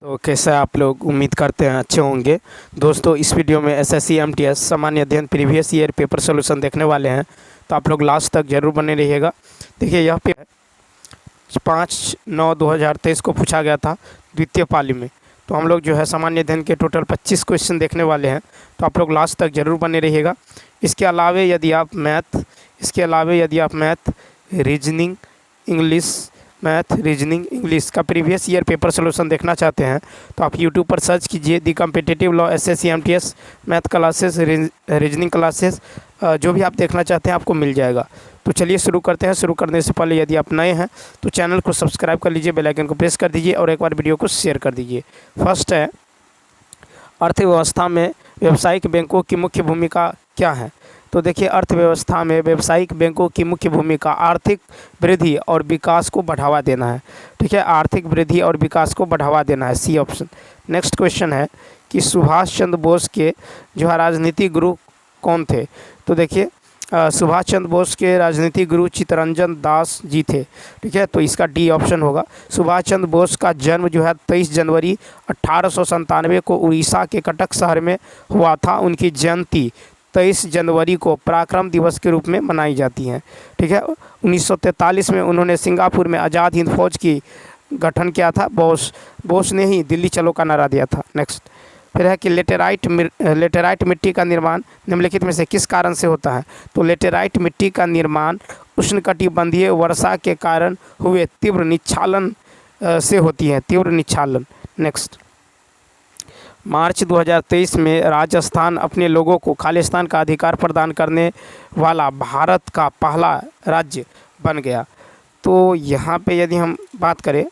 तो कैसे आप लोग उम्मीद करते हैं अच्छे होंगे। दोस्तों इस वीडियो में एसएससी एमटीएस सामान्य अध्ययन प्रीवियस ईयर पेपर सोल्यूशन देखने वाले हैं, तो आप लोग लास्ट तक जरूर बने रहिएगा। देखिए यह पेपर 5/9/2023 को पूछा गया था द्वितीय पाली में। तो हम लोग जो है सामान्य अध्ययन के टोटल 25 क्वेश्चन देखने वाले हैं, तो आप लोग लास्ट तक जरूर बने रहिएगा। इसके अलावा यदि आप मैथ रीजनिंग इंग्लिश का प्रीवियस ईयर पेपर सोल्यूशन देखना चाहते हैं, तो आप यूट्यूब पर सर्च कीजिए the competitive law SSC MTS math classes reasoning classes, जो भी आप देखना चाहते हैं आपको मिल जाएगा। तो चलिए शुरू करते हैं। शुरू करने से पहले यदि आप नए हैं तो चैनल को सब्सक्राइब कर लीजिए, बेल आइकन को प्रेस कर दीजिए और एक बार वीडियो को शेयर कर दीजिए। फर्स्ट है, अर्थव्यवस्था में व्यावसायिक बैंकों की मुख्य भूमिका क्या है। तो देखिए अर्थव्यवस्था में व्यावसायिक बैंकों की मुख्य भूमिका आर्थिक वृद्धि और विकास को बढ़ावा देना है। ठीक है, आर्थिक वृद्धि और विकास को बढ़ावा देना है, सी ऑप्शन। नेक्स्ट क्वेश्चन है कि सुभाष चंद्र बोस के जो है राजनीतिक गुरु कौन थे। तो देखिए सुभाष चंद्र बोस के राजनीतिक गुरु चित्तरंजन दास जी थे। ठीक है, तो इसका डी ऑप्शन होगा। सुभाष चंद्र बोस का जन्म जो है 23 जनवरी 1897 को उड़ीसा के कटक शहर में हुआ था। उनकी जयंती 23 जनवरी को पराक्रम दिवस के रूप में मनाई जाती है। ठीक है, 1943 में उन्होंने सिंगापुर में आज़ाद हिंद फौज की गठन किया था। बोस ने ही दिल्ली चलो का नारा दिया था। नेक्स्ट फिर है कि लेटेराइट मिट्टी का निर्माण निम्नलिखित में से किस कारण से होता है। तो लेटेराइट मिट्टी का निर्माण उष्णकटिबंधीय वर्षा के कारण हुए तीव्र निच्छालन से होती है, तीव्र निच्छालन। नेक्स्ट, मार्च 2023 में राजस्थान अपने लोगों को खालिस्तान का अधिकार प्रदान करने वाला भारत का पहला राज्य बन गया। तो यहाँ पे यदि हम बात करें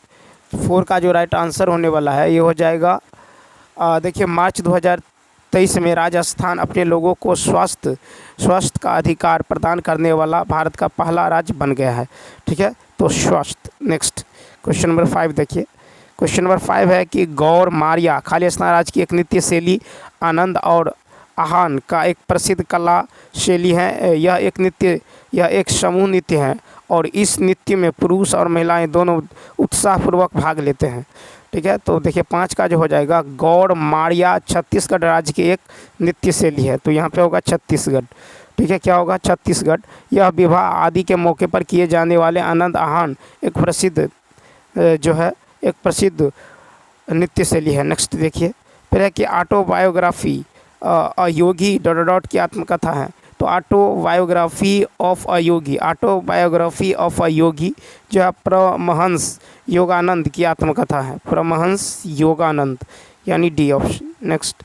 4 का जो राइट आंसर होने वाला है ये हो जाएगा, देखिए मार्च 2023 में राजस्थान अपने लोगों को स्वास्थ्य का अधिकार प्रदान करने वाला भारत का पहला राज्य बन गया है। ठीक है, तो स्वास्थ्य। नेक्स्ट क्वेश्चन नंबर 5 देखिए। क्वेश्चन नंबर 5 है कि गौर मारिया खालिस्तान राज्य की एक नृत्य शैली आनंद और आहान का एक प्रसिद्ध कला शैली है। यह एक समूह नृत्य है और इस नृत्य में पुरुष और महिलाएं दोनों उत्साहपूर्वक भाग लेते हैं। ठीक है, तो देखिए 5 का जो हो जाएगा, गौड़ मारिया छत्तीसगढ़ राज्य की एक नृत्य शैली है। तो यहाँ पे होगा छत्तीसगढ़। ठीक है, क्या होगा, छत्तीसगढ़। यह विवाह आदि के मौके पर किए जाने वाले आनंद आहान एक प्रसिद्ध नृत्य शैली है। नेक्स्ट देखिए फिर है कि ऑटोबायोग्राफी योगी डॉट की आत्मकथा है। तो ऑटोबायोग्राफी ऑफ अ योगी जो है परमहंस योगानंद की आत्मकथा है, परमहंस योगानंद, यानी डी ऑप्शन। नेक्स्ट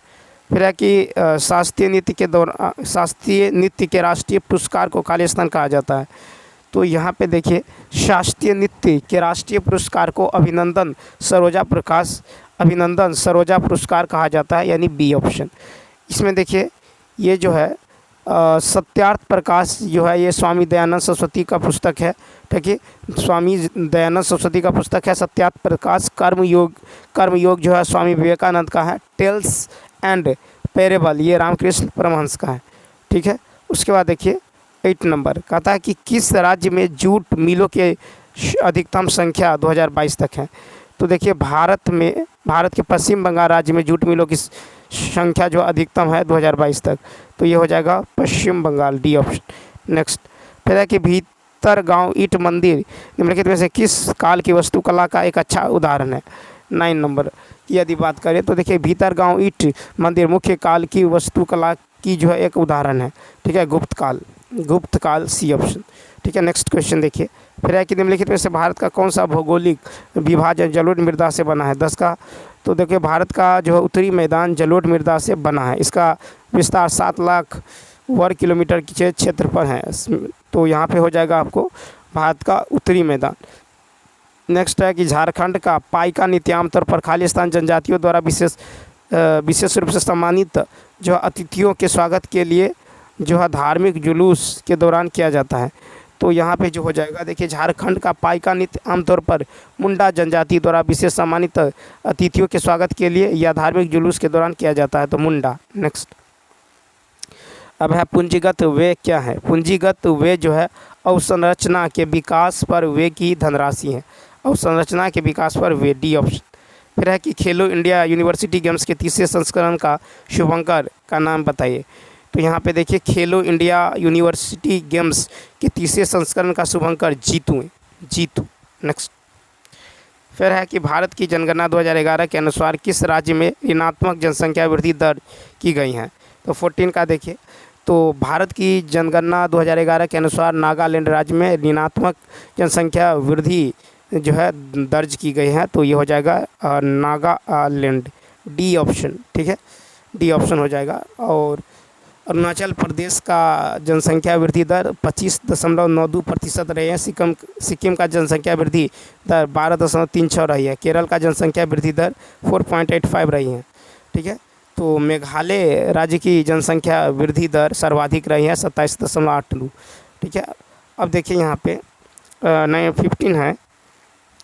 फिर है कि शास्त्रीय नृत्य के राष्ट्रीय पुरस्कार को खालिस्तान कहा जाता है। तो यहाँ पे देखिए शास्त्रीय नृत्य के राष्ट्रीय पुरस्कार को अभिनंदन सरोजा पुरस्कार कहा जाता है, यानी बी ऑप्शन। इसमें देखिए ये जो है सत्यार्थ प्रकाश जो है ये स्वामी दयानंद सरस्वती का पुस्तक है। ठीक है, स्वामी दयानंद सरस्वती का पुस्तक है सत्यार्थ प्रकाश। कर्मयोग जो है स्वामी विवेकानंद का है। टेल्स एंड पैरेबल ये रामकृष्ण परमहंस का है। ठीक है, उसके बाद देखिए 8 नंबर कहता है कि किस राज्य में जूट मिलों के अधिकतम संख्या 2022 तक है। तो देखिए भारत के पश्चिम बंगाल राज्य में जूट मिलों की संख्या जो अधिकतम है 2022 तक, तो ये हो जाएगा पश्चिम बंगाल, डी ऑप्शन। नेक्स्ट फिर है कि भीतरगांव ईंट मंदिर निम्नलिखित में से किस काल की वास्तुकला का एक अच्छा उदाहरण है। 9 नंबर की यदि बात करें तो देखिए भीतरगांव ईंट मंदिर मुख्य काल की वास्तुकला की जो है एक उदाहरण है। ठीक है, गुप्त काल, सी ऑप्शन। ठीक है, नेक्स्ट क्वेश्चन देखिए फिर है कि निम्नलिखित में से भारत का कौन सा भौगोलिक विभाजन जलोढ़ मृदा से बना है। 10 का तो देखिए भारत का जो है उत्तरी मैदान जलोढ़ मृदा से बना है। इसका विस्तार 7 लाख वर्ग किलोमीटर के क्षेत्र पर है। तो यहाँ पे हो जाएगा आपको भारत का उत्तरी मैदान। नेक्स्ट है कि झारखंड का पाइका नृत्य आमतौर पर खालिस्तान जनजातियों द्वारा विशेष रूप से सम्मानित जो अतिथियों के स्वागत के लिए जो है धार्मिक जुलूस के दौरान किया जाता है। तो यहाँ पे जो हो जाएगा देखिए झारखंड का पाइका नृत्य आमतौर पर मुंडा जनजाति द्वारा विशेष सम्मानित अतिथियों के स्वागत के लिए या धार्मिक जुलूस के दौरान किया जाता है, तो मुंडा। नेक्स्ट अब है पूंजीगत व्यय क्या है। पूंजीगत व्यय जो है अवसंरचना के विकास पर व्यय की धनराशि है। अवसंरचना के विकास पर व्यय, डी ऑप्शन। फिर है कि खेलो इंडिया यूनिवर्सिटी गेम्स के तीसरे संस्करण का शुभंकर का नाम बताइए। तो यहाँ पे देखिए खेलो इंडिया यूनिवर्सिटी गेम्स के तीसरे संस्करण का शुभंकर जीतू है, जीतू। नेक्स्ट फिर है कि भारत की जनगणना 2011 के अनुसार किस राज्य में ऋणात्मक जनसंख्या वृद्धि दर की गई है। तो 14 का देखिए, तो भारत की जनगणना 2011 के अनुसार नागालैंड राज्य में ऋणात्मक जनसंख्या वृद्धि जो है दर्ज की गई है। तो ये हो जाएगा नागालैंड, डी ऑप्शन, ठीक है, डी ऑप्शन हो जाएगा। और अरुणाचल प्रदेश का जनसंख्या वृद्धि दर 25.92% रही है। सिक्किम का जनसंख्या वृद्धि दर 12.36 रही है। केरल का जनसंख्या वृद्धि दर 4.85 रही है, ठीक है। तो मेघालय राज्य की जनसंख्या वृद्धि दर सर्वाधिक रही है, 27.82, ठीक है। अब देखिए यहाँ पे नए 15 है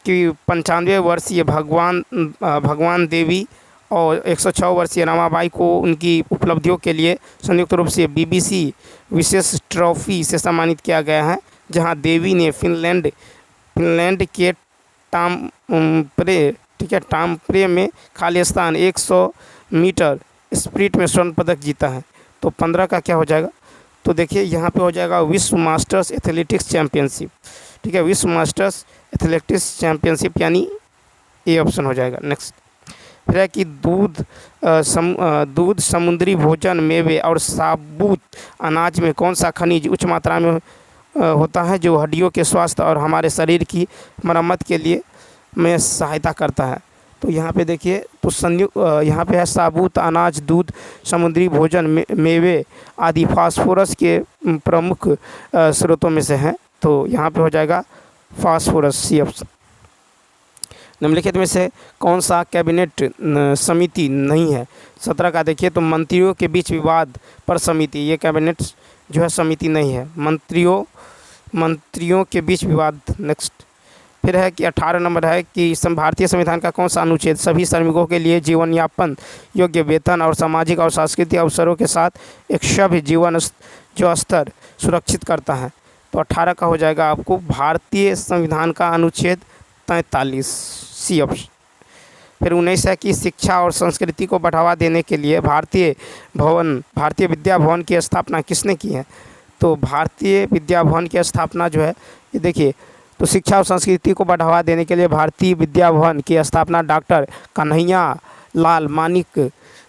कि 95 वर्षीय भगवान देवी और 106 वर्षीय रमाबाई को उनकी उपलब्धियों के लिए संयुक्त रूप से BBC विशेष ट्रॉफी से सम्मानित किया गया है, जहां देवी ने फिनलैंड के टाम्परे, ठीक है, टाम्परे में खाली स्थान 100 मीटर स्प्रिंट में स्वर्ण पदक जीता है। तो 15 का क्या हो जाएगा, तो देखिए यहाँ पे हो जाएगा विश्व मास्टर्स एथलेटिक्स चैम्पियनशिप, ठीक है, विश्व मास्टर्स एथलेटिक्स चैम्पियनशिप, यानी ए ऑप्शन हो जाएगा। नेक्स्ट फिर है कि दूध, समुद्री भोजन, मेवे और साबुत अनाज में कौन सा खनिज उच्च मात्रा में होता है जो हड्डियों के स्वास्थ्य और हमारे शरीर की मरम्मत के लिए में सहायता करता है। तो यहाँ पे देखिए, तो यहाँ पे है साबुत अनाज, दूध, समुद्री भोजन, मेवे आदि फास्फोरस के प्रमुख स्रोतों में से हैं। तो यहाँ पे हो जाएगा फास्फोरस, सी ऑप्शन। निम्नलिखित में से कौन सा कैबिनेट समिति नहीं है। 17 का देखिए, तो मंत्रियों के बीच विवाद पर समिति, ये कैबिनेट जो है समिति नहीं है, मंत्रियों के बीच विवाद। नेक्स्ट फिर है कि 18 नंबर है कि भारतीय संविधान का कौन सा अनुच्छेद सभी श्रमिकों के लिए जीवन यापन योग्य वेतन और सामाजिक और सांस्कृतिक अवसरों के साथ एक सभ्य जीवन जो स्तर सुरक्षित करता है। तो 18 का हो जाएगा आपको भारतीय संविधान का अनुच्छेद 43, सी ऑप्शन। फिर 19 है कि शिक्षा और संस्कृति को बढ़ावा देने के लिए भारतीय विद्या भवन की स्थापना किसने की है। तो भारतीय विद्या भवन की स्थापना जो है, ये देखिए, तो शिक्षा और संस्कृति को बढ़ावा देने के लिए भारतीय विद्या भवन की स्थापना डॉक्टर कन्हैया लाल मानिक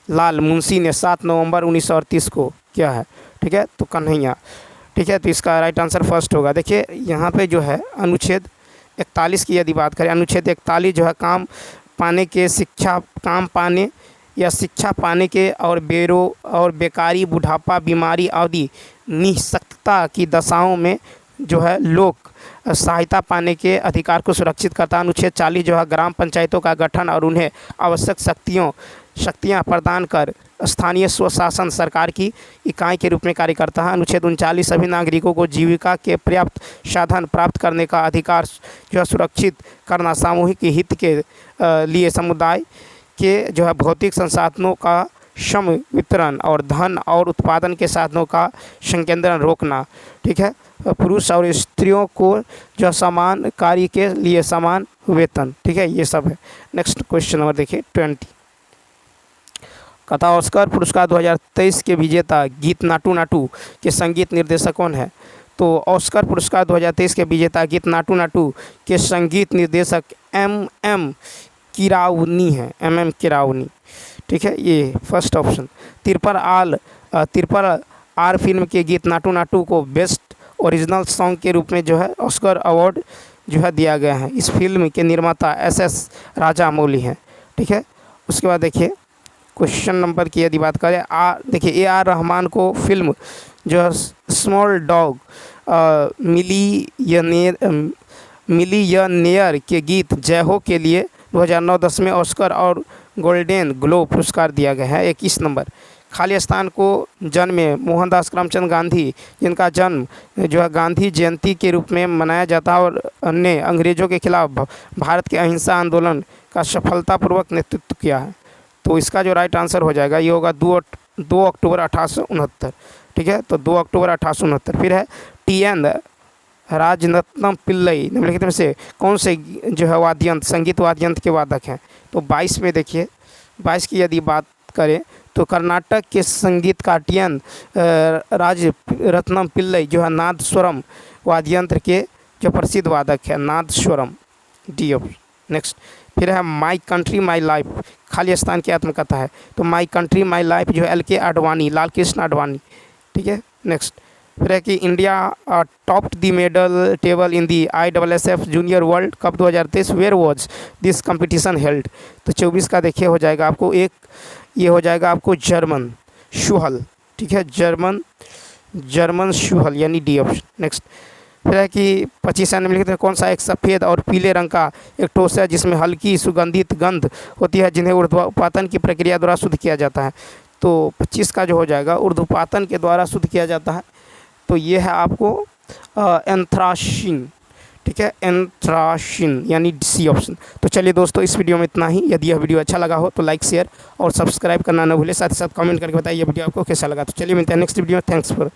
लाल मुंशी ने 7 नवंबर 1938 को किया है, ठीक है। तो कन्हैया, ठीक है, तो इसका राइट आंसर फर्स्ट होगा। देखिए यहाँ पे जो है अनुच्छेद 41 की यदि बात करें, अनुच्छेद 41 जो है काम पाने या शिक्षा पाने के और बेकारी, बुढ़ापा, बीमारी आदि निःशक्तता की दशाओं में जो है लोक सहायता पाने के अधिकार को सुरक्षित करता है। अनुच्छेद 40 जो है ग्राम पंचायतों का गठन और उन्हें आवश्यक शक्तियाँ प्रदान कर स्थानीय स्वशासन सरकार की इकाई के रूप में कार्य करता है। अनुच्छेद 39 सभी नागरिकों को जीविका के पर्याप्त साधन प्राप्त करने का अधिकार जो है सुरक्षित करना, सामूहिक हित के लिए समुदाय के जो है भौतिक संसाधनों का सम वितरण और धन और उत्पादन के साधनों का संकेंद्रण रोकना, ठीक है। पुरुष और स्त्रियों को जो समान कार्य के लिए समान वेतन, ठीक है, ये सब है। नेक्स्ट क्वेश्चन नंबर देखिए 20। कथा ऑस्कर पुरस्कार 2023 के विजेता गीत नाटू नाटू के संगीत निर्देशक कौन है। तो ऑस्कर पुरस्कार 2023 के विजेता गीत नाटू नाटू के संगीत निर्देशक MM किराउनी है, MM किराउनी, ठीक है, ये first option. Triple R film के गीत नाटू नाटू को बेस्ट ओरिजिनल सॉन्ग के रूप में जो है ऑस्कर अवार्ड जो है दिया गया है। इस फिल्म के निर्माता SS राजामौली हैं, ठीक है। उसके बाद देखिए क्वेश्चन नंबर की यदि बात करें, देखिए AR रहमान को फिल्म जो है स्मॉल डॉग मिलियनेयर के गीत जय हो के लिए 2009-10 में ऑस्कर और गोल्डन ग्लोब पुरस्कार दिया गया है। 21 नंबर खाली स्थान को जन्मे मोहनदास करमचंद गांधी, जिनका जन्म जो है गांधी जयंती के रूप में मनाया जाता है और ने अंग्रेज़ों के खिलाफ भारत के अहिंसा आंदोलन का सफलतापूर्वक नेतृत्व किया है। तो इसका जो राइट आंसर हो जाएगा ये होगा 2 अक्टूबर 1869, ठीक है। तो 2 अक्टूबर 1869। फिर है TN राजरत्नम पिल्लई निम्नलिखित में से कौन से जो है वाद्य यंत्र संगीत वाद्य यंत्र के वादक हैं? तो 22 में देखिए 22 की यदि बात करें तो कर्नाटक के संगीतकाटियन राजरत्नम पिल्लई जो है नादस्वरम वाद्य यंत्र के जो प्रसिद्ध वादक है, नादस्वरम, डी ऑप्शन। नेक्स्ट फिर है माई कंट्री माई लाइफ, खाली स्थान की आत्मकथा है, तो माई कंट्री माई लाइफ जो है LK आडवाणी, लाल कृष्ण आडवाणी, ठीक है। नेक्स्ट फिर है कि India topped the medal table in the ISSF junior world cup 2023, where was this competition held? तो 24 का देखिए हो जाएगा आपको एक, ये हो जाएगा आपको जर्मन शूहल, ठीक है, जर्मन शूहल यानी डी ऑप्शन। नेक्स्ट फिर है कि 25 निम्नलिखित में कौन सा एक सफ़ेद और पीले रंग का एक ठोस है जिसमें हल्की सुगंधित गंध होती है जिन्हें ऊर्ध्वपातन की प्रक्रिया द्वारा शुद्ध किया जाता है? तो 25 का जो हो जाएगा ऊर्ध्वपातन के द्वारा शुद्ध किया जाता है, तो ये है आपको एंथ्रासिन, ठीक है, एंथ्रासिन यानी सी ऑप्शन। तो चलिए दोस्तों इस वीडियो में इतना ही। यदि यह वीडियो अच्छा लगा हो तो लाइक शेयर और सब्सक्राइब करना न भूलें, साथ ही साथ कमेंट करके बताइए वीडियो आपको कैसा लगा। तो चलिए मिलते हैं नेक्स्ट वीडियो में। Thanks for